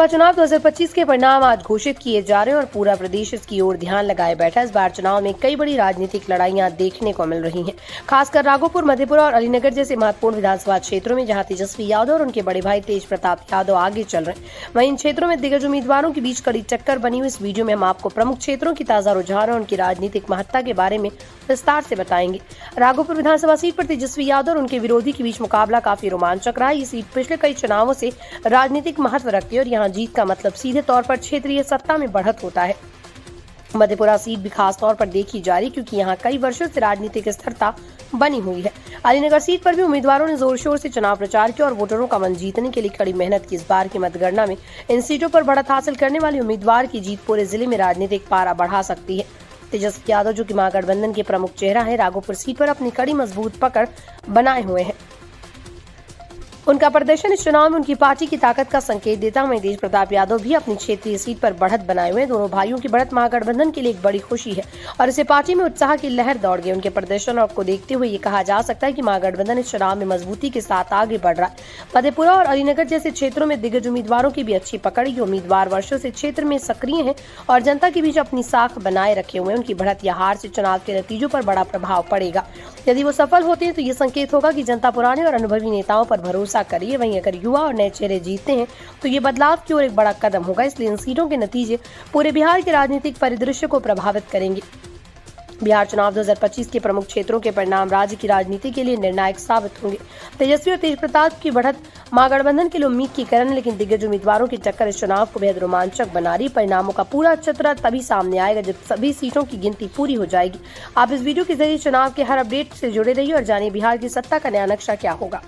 चुनाव 2025 के परिणाम आज घोषित किए जा रहे हैं और पूरा प्रदेश इसकी ओर ध्यान लगाए बैठा है। इस बार चुनाव में कई बड़ी राजनीतिक लड़ाइयां देखने को मिल रही हैं, खासकर राघोपुर, मधेपुरा और अलीनगर जैसे महत्वपूर्ण विधानसभा क्षेत्रों में, जहां तेजस्वी यादव और उनके बड़े भाई तेज प्रताप यादव आगे चल रहे हैं। वहीं इन क्षेत्रों में दिग्गज उम्मीदवारों के बीच कड़ी टक्कर बनी हुई। इस वीडियो में हम आपको प्रमुख क्षेत्रों की ताजा रुझान और उनकी राजनीतिक महत्ता के बारे में विस्तार से बताएंगे। राघोपुर विधानसभा सीट पर तेजस्वी यादव और उनके विरोधी के बीच मुकाबला काफी रोमांचक रहा है। ये सीट पिछले कई चुनावों से राजनीतिक महत्व रखती है और यहाँ जीत का मतलब सीधे तौर पर क्षेत्रीय सत्ता में बढ़त होता है। मधेपुरा सीट भी खास तौर पर देखी जा रही क्योंकि यहाँ कई वर्षों से राजनीतिक स्थिरता बनी हुई है। अलीनगर सीट पर भी उम्मीदवारों ने जोर शोर से चुनाव प्रचार किया और वोटरों का मन जीतने के लिए कड़ी मेहनत की। इस बार की मतगणना में इन सीटों पर बढ़त हासिल करने वाले उम्मीदवार की जीत पूरे जिले में राजनीतिक पारा बढ़ा सकती है। तेजस्वी यादव, जो कि महागठबंधन के प्रमुख चेहरा है, राघोपुर सीट पर अपनी कड़ी मजबूत पकड़ बनाए हुए हैं। उनका प्रदर्शन इस चुनाव में उनकी पार्टी की ताकत का संकेत देता है। तेज प्रताप यादव भी अपनी क्षेत्रीय सीट पर बढ़त बनाए हुए हैं। दोनों भाइयों की बढ़त महागठबंधन के लिए एक बड़ी खुशी है और इसे पार्टी में उत्साह की लहर दौड़ गई। उनके प्रदर्शन को देखते हुए ये कहा जा सकता है कि महागठबंधन इस चुनाव में मजबूती के साथ आगे बढ़ रहा है। मधेपुरा और अलीनगर जैसे क्षेत्रों में दिग्गज उम्मीदवारों की भी अच्छी पकड़ है। उम्मीदवार वर्षों से क्षेत्र में सक्रिय हैं और जनता के बीच अपनी साख बनाए रखे हुए हैं। उनकी बढ़त या हार से चुनाव के नतीजों पर बड़ा प्रभाव पड़ेगा। यदि वो सफल होते हैं तो ये संकेत होगा कि जनता पुराने और अनुभवी नेताओं पर भरोसा करिए। वहीं अगर युवा और नए चेहरे जीतते हैं तो ये बदलाव की ओर एक बड़ा कदम होगा। इसलिए इन सीटों के नतीजे पूरे बिहार के राजनीतिक परिदृश्य को प्रभावित करेंगे। बिहार चुनाव 2025 के प्रमुख क्षेत्रों के परिणाम राज्य की राजनीति के लिए निर्णायक साबित होंगे। तेजस्वी और तेज प्रताप की बढ़त महागठबंधन के लिए उम्मीद की किरण है, लेकिन दिग्गज उम्मीदवारों की टक्कर इस चुनाव को बेहद रोमांचक बना रही। परिणामों का पूरा चित्र तभी सामने आएगा जब सभी सीटों की गिनती पूरी हो जाएगी। आप इस वीडियो के जरिए चुनाव के हर अपडेट से जुड़े रहिए और जानिए बिहार की सत्ता का नया नक्शा क्या होगा।